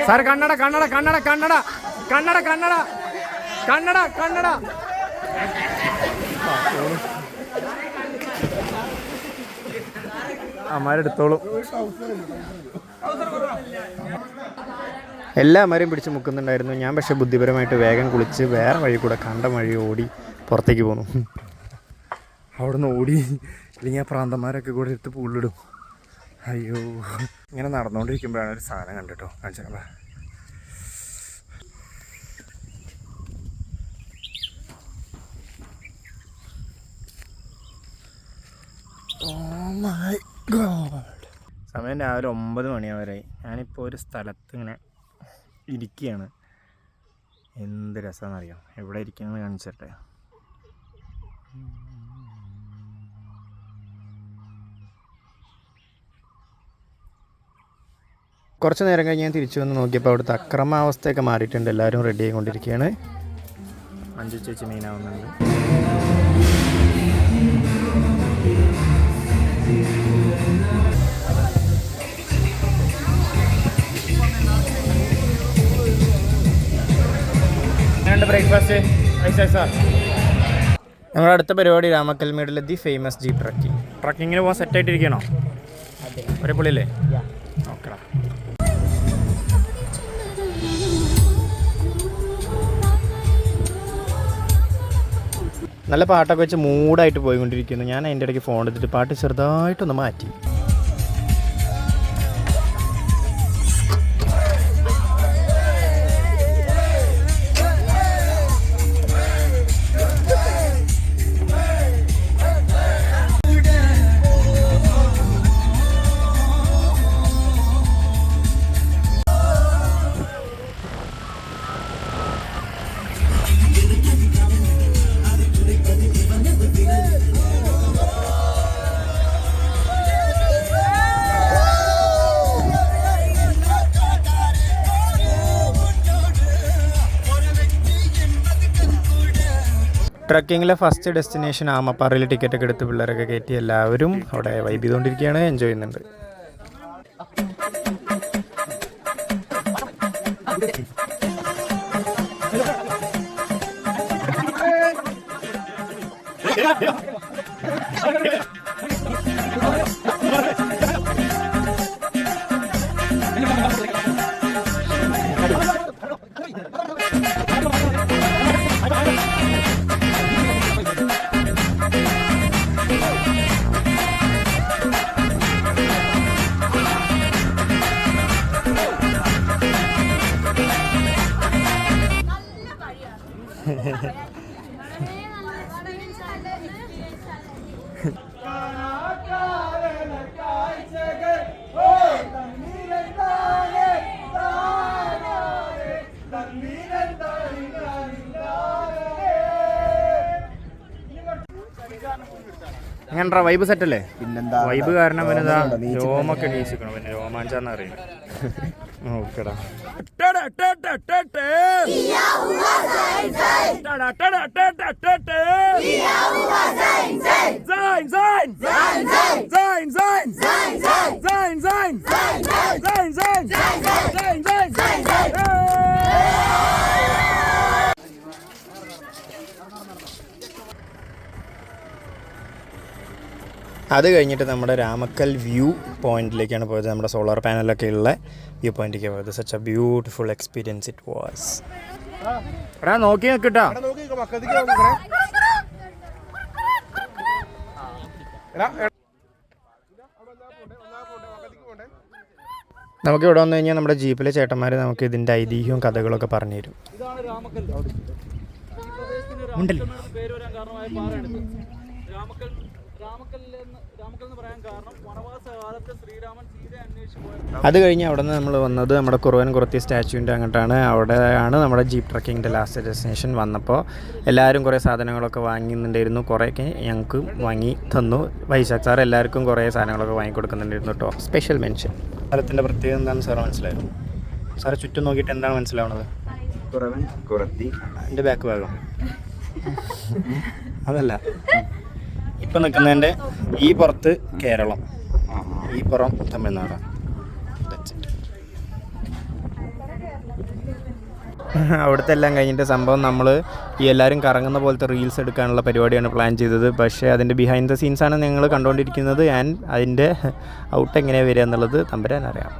സാർ. കണ്ണട കണ്ണട കണ്ണട കണ്ണട കണ്ണട കണ്ണട കണ്ണട കണ്ണട. അമ്മാരെടുത്തോളും. എല്ലാവരെയും പിടിച്ച് മുക്കുന്നുണ്ടായിരുന്നു. ഞാൻ പക്ഷേ ബുദ്ധിപരമായിട്ട് വേഗം കുളിച്ച് വേറെ വഴി കൂടെ കണ്ട വഴി ഓടി പുറത്തേക്ക് പോന്നു. അവിടെ നിന്ന് ഓടി ഇല്ലെങ്കിൽ ആ പ്രാന്തന്മാരൊക്കെ കൂടെ എടുത്ത് പൂളിടും. അയ്യോ, ഇങ്ങനെ നടന്നുകൊണ്ടിരിക്കുമ്പോഴാണ് ഒരു സാധനം കണ്ടിട്ടോ. കാണിച്ചാ സമയം രാവിലെ 9 മണിയാവരായി. ഞാനിപ്പോൾ ഒരു സ്ഥലത്ത് ഇങ്ങനെ ഇരിക്കുകയാണ്. എന്ത് രസമാണെന്നറിയാം. എവിടെ ഇരിക്കുന്നത് കാണിച്ചിട്ടെ. കുറച്ച് നേരം കഴിഞ്ഞ് ഞാൻ തിരിച്ചു വന്ന് നോക്കിയപ്പോൾ അവിടുത്തെ അക്രമാവസ്ഥയൊക്കെ മാറിയിട്ടുണ്ട്. എല്ലാവരും റെഡി ആയിക്കൊണ്ടിരിക്കുകയാണ്. മഞ്ജു ചേച്ചി മെയിനാവുന്നുണ്ട്. ബ്രേക്ക്ഫാസ്റ്റ് നമ്മുടെ അടുത്ത പരിപാടി രാമക്കൽമേടിലെ ദി ഫേമസ് ജീപ്പ് ട്രക്കിംഗ്. ട്രക്കിങ്ങിന് പോകാൻ സെറ്റായിട്ടിരിക്കണോ? ഒരേ പൊളിയല്ലേ? ഓക്കെ. നല്ല പാട്ടൊക്കെ വെച്ച് മൂഡായിട്ട് പോയിക്കൊണ്ടിരിക്കുന്നു. ഞാൻ അതിൻ്റെ ഇടയ്ക്ക് ഫോൺ എടുത്തിട്ട് പാട്ട് ചെറുതായിട്ടൊന്ന് മാറ്റി. ട്രക്കിങ്ങിലെ ഫസ്റ്റ് ഡെസ്റ്റിനേഷൻ ആമപ്പാറയിൽ ടിക്കറ്റൊക്കെ എടുത്ത് പിള്ളേരൊക്കെ കയറ്റി എല്ലാവരും അവിടെ വൈബ് ചെയ്തുകൊണ്ടിരിക്കുകയാണ്, എൻജോയ് ചെയ്യുന്നുണ്ട്. എങ്ങനെയാ വൈബ് സെറ്റല്ലേ? പിന്നെന്താ വൈബ് കാരണം പിന്നെന്താ രോമൊക്കെ വീശിക്കണം, പിന്നെ രോമാഞ്ചാന്ന് അറിയാം. ഓക്കെടാ. അത് കഴിഞ്ഞിട്ട് നമ്മുടെ രാമക്കൽ വ്യൂ പോയിന്റിലേക്കാണ് പോയത്. നമ്മുടെ സോളാർ പാനലൊക്കെ ഉള്ള വ്യൂ പോയിന്റിലേക്ക് പോയത്. Such A beautiful experience it was. എടാ നോക്കി നോക്കിട്ടാ, നമുക്ക് ഇവിടെ വന്നു കഴിഞ്ഞാൽ നമ്മുടെ ജീപ്പിലെ ചേട്ടന്മാർ നമുക്ക് ഇതിൻ്റെ ഐതിഹ്യവും കഥകളൊക്കെ പറഞ്ഞു തരും. അത് കഴിഞ്ഞ് അവിടെ നിന്ന് നമ്മൾ വന്നത് നമ്മുടെ കുറുവൻ കുറത്തി സ്റ്റാച്യൂവിൻ്റെ അങ്ങോട്ടാണ്. അവിടെയാണ് നമ്മുടെ ജീപ്പ് ട്രക്കിങ്ങിൻ്റെ ലാസ്റ്റ് ഡെസ്റ്റിനേഷൻ. വന്നപ്പോൾ എല്ലാവരും കുറേ സാധനങ്ങളൊക്കെ വാങ്ങിയിട്ടുണ്ടായിരുന്നു. കുറേയൊക്കെ ഞങ്ങൾക്ക് വാങ്ങി തന്നു. വൈശാഖ് സാർ എല്ലാവർക്കും കുറേ സാധനങ്ങളൊക്കെ വാങ്ങി കൊടുക്കുന്നുണ്ടായിരുന്നു കേട്ടോ. Special mention. സ്ഥലത്തിൻ്റെ പ്രത്യേകത എന്താണെന്ന് സാറ് മനസ്സിലായിരുന്നു? സാറ് ചുറ്റും നോക്കിയിട്ട് എന്താണ് മനസ്സിലാവുന്നത്? കുറവൻ കുറത്തി എൻ്റെ ബാക്ക് ഭാഗം അതല്ല, ഇപ്പം നിൽക്കുന്നതിൻ്റെ ഈ പുറത്ത് കേരളം, ഈ പുറം തമിഴ്നാടാണ്. അവിടുത്തെ എല്ലാം കഴിഞ്ഞിട്ട് സംഭവം നമ്മൾ ഈ എല്ലാവരും കറങ്ങുന്ന പോലത്തെ റീൽസ് എടുക്കാനുള്ള പരിപാടിയാണ് പ്ലാൻ ചെയ്തത്. പക്ഷേ അതിൻ്റെ ബിഹൈൻഡ് ദ സീൻസാണ് നിങ്ങൾ കണ്ടുകൊണ്ടിരിക്കുന്നത്. ആൻഡ് അതിൻ്റെ ഔട്ട് എങ്ങനെയാണ് വരിക എന്നുള്ളത് തമ്പുരാൻ അറിയാം.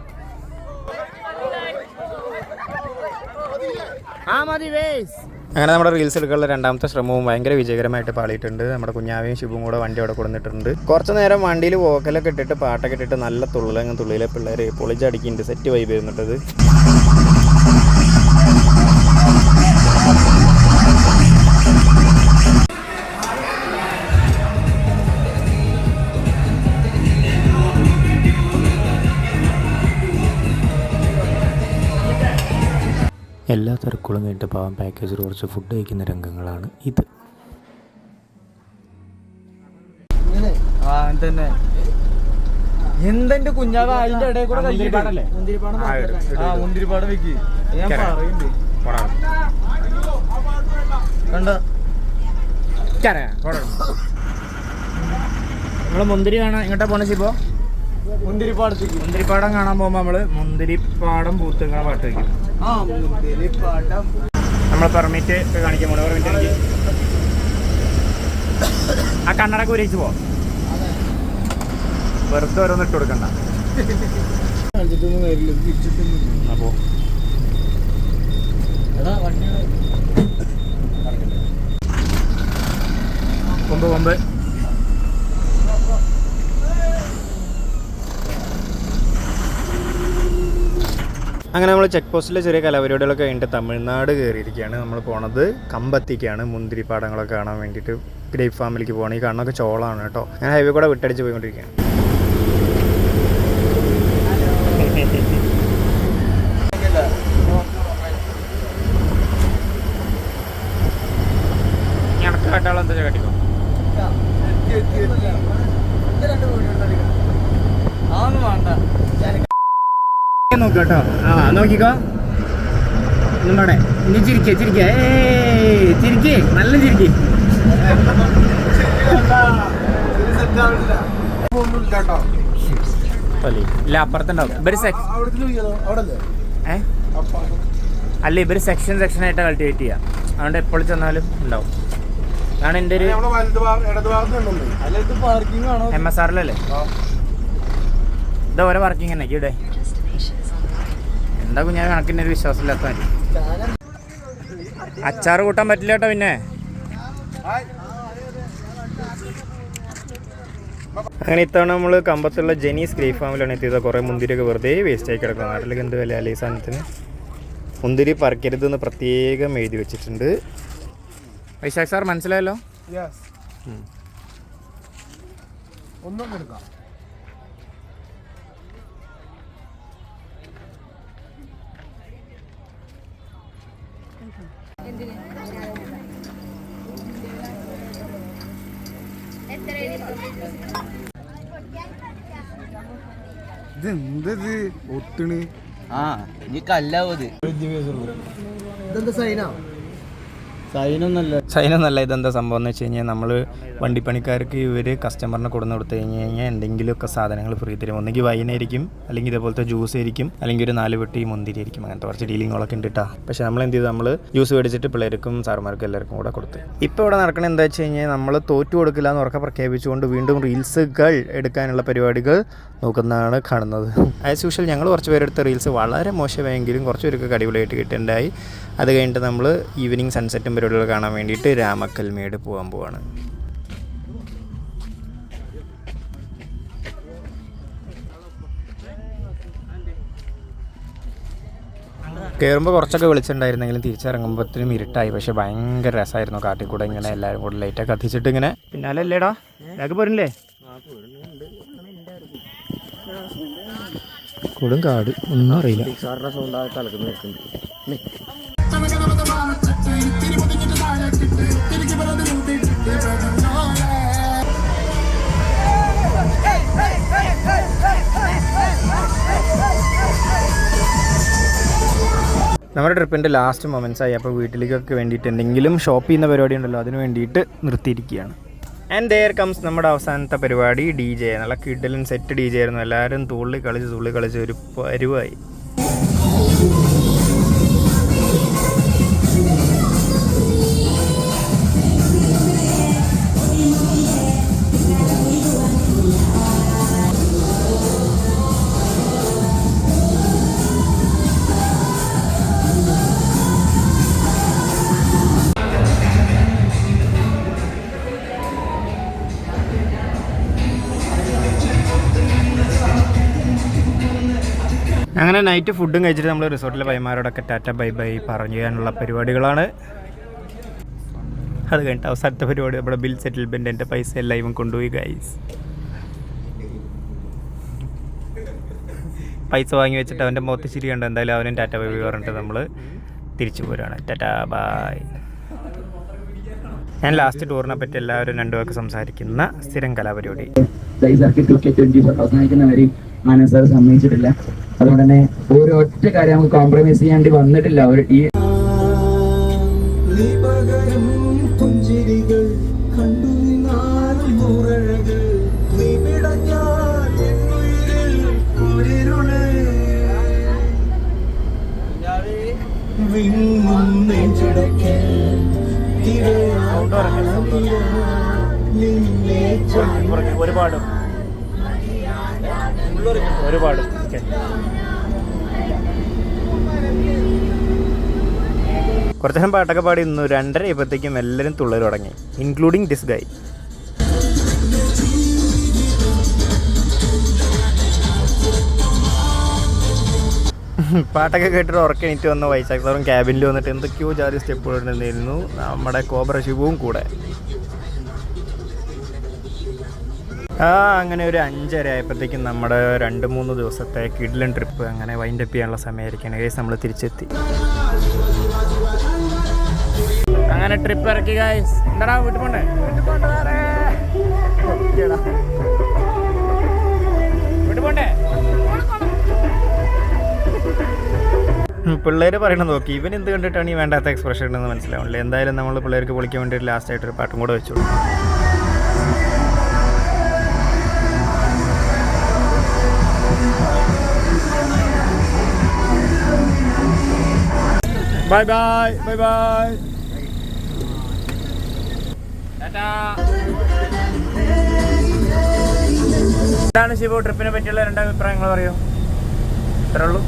അങ്ങനെ നമ്മുടെ റീൽസ് എടുക്കാനുള്ള രണ്ടാമത്തെ ശ്രമവും ഭയങ്കര വിജയകരമായിട്ട് പാളിയിട്ടുണ്ട്. നമ്മുടെ കുഞ്ഞാവയും ശിവും കൂടെ വണ്ടി അവിടെ കൊടുത്തിട്ടുണ്ട്. കുറച്ച് നേരം വണ്ടിയിൽ വോക്കലൊക്കെ ഇട്ടിട്ട് പാട്ടൊക്കെ ഇട്ടിട്ട് നല്ല തുള്ളിലെ പിള്ളേർ പൊളിച്ചടിക്കുന്നുണ്ട്. Set vibe ചെയ്യുന്നുണ്ടത്. എല്ലാ തിരക്കുകളും കഴിഞ്ഞിട്ട് പാവം പാക്കേജിൽ കുറച്ച് ഫുഡ് കഴിക്കുന്ന രംഗങ്ങളാണ് ഇത്. തന്നെ എന്തെന്റെ കുഞ്ഞാവ അതിന്റെ ഇടയിൽ കൂടെ മുന്തിരിപ്പാടം വെക്ക്. ഞാൻ പറയുന്നുണ്ട് കണ്ട നമ്മള് മുന്തിരി കാണാൻ ഇങ്ങോട്ടാ പോണ ശിപ്പോ? മുന്തിരിപ്പാടം കാണാൻ പോകുമ്പോ നമ്മള് മുന്തിരിപ്പാടം പൂത്തുങ്ങളെ പാട്ട് വയ്ക്കും. നമ്മളെ പെർമിറ്റ് കാണിക്കാൻ പോണ പെർമിറ്റ് എനിക്ക് ആ കണ്ണടക്ക് ഉരയിച്ച് പോവാം. വെറുതെ ഓരോന്ന് ഇട്ട് കൊടുക്കണ്ട. അപ്പോ കൊമ്പ് അങ്ങനെ നമ്മൾ ചെക്ക് പോസ്റ്റിലെ ചെറിയ കലാപരിപാടികളൊക്കെ കഴിഞ്ഞിട്ട് തമിഴ്നാട് കയറിയിരിക്കുകയാണ്. നമ്മൾ പോണത് കമ്പത്തിക്കാണ്. മുന്തിരിപ്പാടങ്ങളൊക്കെ കാണാൻ വേണ്ടിയിട്ട് ഗ്രേപ്പ് ഫാമിലേക്ക് പോകണം. ഈ കാണുന്നൊക്കെ ചോളാണ് കേട്ടോ. ഞാൻ ഹൈവേ കൂടെ വിട്ടടിച്ച് പോയിക്കൊണ്ടിരിക്കുകയാണ്. ഞണക്ക് കാട്ടാളം എന്താ കാട്ടിക്കോ നോക്കട്ടോ. ആ നോക്കിക്കോ. ഒന്നും പാടെ ഇനി ചിരിക്കേ നല്ല ചിരിക്കേ. ഇല്ല അപ്പുറത്തുണ്ടാവും. അല്ല ഇവര് സെക്ഷൻ ആയിട്ട് കൾട്ടിവേറ്റ് ചെയ്യാം. അതുകൊണ്ട് എപ്പോൾ ചെന്നാലും ഉണ്ടാവും. ഇതാണ് എൻ്റെ ഒരു പാർക്കിംഗ് ആണോ? MSRലല്ലേ ഇതാ ഓരോ വർക്കിംഗ് തന്നെ ഇവിടെ. എന്താ കുഞ്ഞാ കണക്കിൻ്റെ ഒരു വിശ്വാസമില്ലാത്ത മതി. അച്ചാറ് കൂട്ടാൻ പറ്റില്ല കേട്ടോ. പിന്നെ അങ്ങനെ ഇത്തവണ നമ്മൾ കമ്പത്തുള്ള ജെനീസ് ഗ്രേപ്പ് ഫാമിലാണ് എത്തിയത്. കുറേ മുന്തിരിയൊക്കെ വെറുതെ വേസ്റ്റ് ആയി കിടക്കണം. നാട്ടിലേക്ക് എന്ത് വില അല്ലേ ഈ സാധനത്തിന്. മുന്തിരി പറിക്കരുതെന്ന് പ്രത്യേകം എഴുതി വെച്ചിട്ടുണ്ട്. വൈശാഖ് സാർ മനസ്സിലായല്ലോ. ഒന്നും എടുക്കാം. ഇതെന്തത് ഒട്ടണ്? ആ ഇനി കല്ലാവത്. ഇതെന്താ സൈനാ? സൈനൊന്നല്ല. ഇതെന്താ സംഭവം എന്ന് വെച്ച് കഴിഞ്ഞാൽ നമ്മൾ വണ്ടിപ്പണിക്കാർക്ക് ഇവർ കസ്റ്റമറിനെ കൊടുന്ന് കൊടുത്തു കഴിഞ്ഞാൽ എന്തെങ്കിലുമൊക്കെ സാധനങ്ങൾ ഫ്രീ തരും. ഒന്നെങ്കിൽ വൈനായിരിക്കും, അല്ലെങ്കിൽ ഇതേപോലത്തെ ജ്യൂസ് ആയിരിക്കും, അല്ലെങ്കിൽ ഒരു 4 പെട്ടി മുന്തിരി ആയിരിക്കും. അങ്ങനത്തെ കുറച്ച് ഡീലിങ്ങുകളൊക്കെ ഉണ്ട് കേട്ടോ. പക്ഷേ നമ്മൾ എന്ത് ചെയ്തു, നമ്മൾ ജ്യൂസ് മേടിച്ചിട്ട് പിള്ളേർക്കും സാറുമാർക്കും എല്ലാവർക്കും കൂടെ കൊടുത്ത്. ഇപ്പോൾ ഇവിടെ നടക്കണത് എന്താ വെച്ച് കഴിഞ്ഞാൽ നമ്മൾ തോറ്റു കൊടുക്കില്ല എന്ന് ഉറക്കെ പ്രഖ്യാപിച്ചുകൊണ്ട് വീണ്ടും റീൽസുകൾ എടുക്കാനുള്ള പരിപാടികൾ നോക്കുന്നതാണ് കാണുന്നത്. ആസ് യൂഷ്വൽ ഞങ്ങൾ കുറച്ച് പേരെടുത്ത റീൽസ് വളരെ മോശമായെങ്കിലും കുറച്ച് പേർക്ക് അടിപൊളിയായിട്ട് കിട്ടുന്നുണ്ടായി. അത് കഴിഞ്ഞിട്ട് നമ്മൾ ഈവനിങ് സൺസെറ്റും പരിപാടികൾ കാണാൻ വേണ്ടിയിട്ട് രാമക്കൽമേട് പോകാൻ പോവാണ്. കയറുമ്പോൾ കുറച്ചൊക്കെ വെളിച്ചുണ്ടായിരുന്നെങ്കിലും തിരിച്ചിറങ്ങുമ്പോഴത്തേനും ഇരുട്ടായി. പക്ഷേ ഭയങ്കര രസമായിരുന്നു. കാട്ടിൽ കൂടെ ഇങ്ങനെ എല്ലാവരും കൂടെ ലൈറ്റൊക്കെ കത്തിച്ചിട്ട് ഇങ്ങനെ. പിന്നാലെ അല്ലേടാ ഇതൊക്കെ പോരില്ലേ? കൊടും കാട്, ഒന്നും അറിയില്ല. നമ്മുടെ ട്രിപ്പിൻ്റെ ലാസ്റ്റ് മൊമെൻറ്റ്സ് ആയി. അപ്പോൾ വീട്ടിലേക്കൊക്കെ വേണ്ടിയിട്ട് എന്തെങ്കിലും ഷോപ്പ് ചെയ്യുന്ന പരിപാടി ഉണ്ടല്ലോ, അതിന് വേണ്ടിയിട്ട് നിർത്തിയിരിക്കുകയാണ്. ആൻഡ് ദെയർ കംസ് നമ്മുടെ അവസാനത്തെ പരിപാടി. DJ നല്ല കിഡലും സെറ്റ് DJ ആയിരുന്നു. എല്ലാവരും തുള്ളി കളിച്ച് ഒരു പരുവായി. അങ്ങനെ നൈറ്റ് ഫുഡും കഴിച്ചിട്ട് നമ്മൾ റിസോർട്ടിലെ പൈമാരോടൊക്കെ ടാറ്റ ബൈ ബൈ പറയാനുള്ള പരിപാടികളാണ്. അത് കഴിഞ്ഞിട്ട് അവസാനത്തെ പരിപാടി നമ്മുടെ ബിൽ സെറ്റിൽമെൻറ്റ്. എൻ്റെ പൈസ എല്ലാവരും കൊണ്ടുപോയി ഗൈസ്. പൈസ വാങ്ങി വെച്ചിട്ട് അവൻ്റെ മുഖത്ത് ചിരി കണ്ട് എന്തായാലും അവനും ടാറ്റ ബൈ ബൈ പറഞ്ഞിട്ട് നമ്മൾ തിരിച്ചു പോരാണ്. ടാറ്റ ബായ്. ഞാൻ ലാസ്റ്റ് ടൂറിനെ പറ്റി എല്ലാവരും 2 വാക്ക് സംസാരിക്കുന്ന സ്ഥിരം കലാപരിപാടി. സാർ സമ്മതിച്ചിട്ടില്ല. അതുകൊണ്ട് തന്നെ ഒരൊറ്റ കാര്യം നമുക്ക് കോംപ്രമൈസ് ചെയ്യാണ്ടി വന്നിട്ടില്ല. ഈ ഒരുപാട് കുറച്ച് നേരം പാട്ടൊക്കെ പാടി ഇന്നു. 2:30 ആയപ്പോഴത്തേക്കും എല്ലാവരും തുള്ളൽ തുടങ്ങി, ഇൻക്ലൂഡിങ് ദിസ് ഗൈ. പാട്ടൊക്കെ കേട്ടിട്ട് ഉറക്കെണീറ്റ് വന്ന വൈശാഖ് സാറും ക്യാബിനിൽ വന്നിട്ട് എന്തൊക്കെയോ ജാതി സ്റ്റെപ്പ് ഇടുന്നിരുന്നു. നമ്മുടെ കോബ്ര ശിവവും കൂടെ. അങ്ങനെ ഒരു 5:30 ആയപ്പോഴത്തേക്കും നമ്മുടെ 2-3 ദിവസത്തെ കിഡ്ലൻ ട്രിപ്പ് അങ്ങനെ വൈൻഡപ്പ് ചെയ്യാനുള്ള സമയമായിരിക്കണം ഗൈസ്. നമ്മൾ തിരിച്ചെത്തി. അങ്ങനെ ട്രിപ്പ് ഇറക്കി ഗൈസ്. എന്താടാ വീട്ടിൽ പോണ്ടേ? വീട്ടിൽ പോണ്ടേ? പിള്ളേർ പറയണത് നോക്കി ഇവൻ എന്ത് കണ്ടിട്ടാണ് ഈ വേണ്ടാത്ത എക്സ്പ്രഷൻ ഉണ്ടെന്ന് മനസ്സിലാവില്ല. എന്തായാലും നമ്മൾ പിള്ളേർക്ക് പൊളിക്കാൻ വേണ്ടിയിട്ട് ലാസ്റ്റായിട്ടൊരു പാട്ടും കൂടെ വെച്ചോളൂ. Bye bye bye bye. എന്താണ് ശിവു ട്രിപ്പിനെ പറ്റിയുള്ള രണ്ടാം അഭിപ്രായങ്ങൾ പറയൂ? ഇത്രേ ഉള്ളൂ.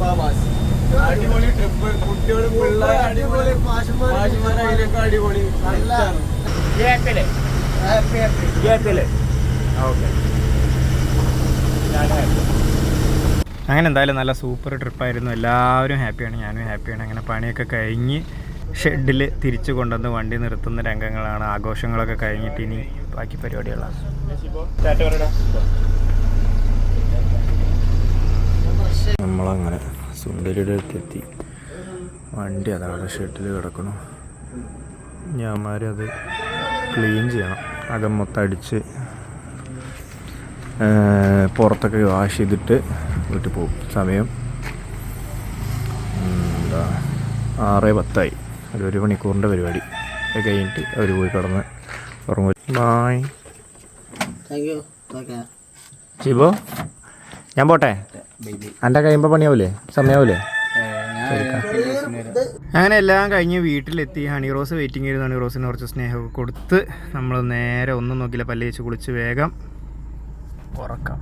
അടിപൊളി ട്രിപ്പ്, കുട്ടികളും പിള്ളേരും അടിപൊളി, മാഷന്മാരൊക്കെ അടിപൊളി. അങ്ങനെ എന്തായാലും നല്ല സൂപ്പർ ട്രിപ്പായിരുന്നു. എല്ലാവരും ഹാപ്പിയാണ്, ഞാനും ഹാപ്പിയാണ്. അങ്ങനെ പണിയൊക്കെ കഴിഞ്ഞ് ഷെഡിൽ തിരിച്ചു കൊണ്ടുവന്ന് വണ്ടി നിർത്തുന്ന രംഗങ്ങളാണ്. ആഘോഷങ്ങളൊക്കെ കഴിഞ്ഞിട്ട് ഇനി ബാക്കി പരിപാടികളാണ്. നമ്മളങ്ങനെ സുന്ദരിയുടെ അടുത്തെത്തി. വണ്ടി അതവിടെ ഷെഡിൽ കിടക്കണം. ഞാന്മാരത് ക്ലീൻ ചെയ്യണം. അകം മൊത്തം അടിച്ച് പുറത്തൊക്കെ വാഷ് ചെയ്തിട്ട് വീട്ടിൽ പോകും. സമയം എന്താ 6:10. ഒരു മണിക്കൂറിൻ്റെ പരിപാടി അത് കഴിഞ്ഞിട്ട് അവർ പോയി കിടന്ന് ഉറങ്ങും. ബായ് ശിവോ, ഞാൻ പോട്ടെ. എൻ്റെ കഴിയുമ്പോൾ പണിയാവൂലേ, സമയാവൂലേ? അങ്ങനെ എല്ലാം കഴിഞ്ഞ് വീട്ടിലെത്തി. ഹണി റോസ് വെയിറ്റിംഗ് ചെയ്ത് ഹണി റോസിന് കുറച്ച് സ്നേഹമൊക്കെ കൊടുത്ത് നമ്മൾ നേരെ ഒന്നും നോക്കില്ല, പല്ല് തേച്ച് കുളിച്ച് വേഗം ഉറക്കാം.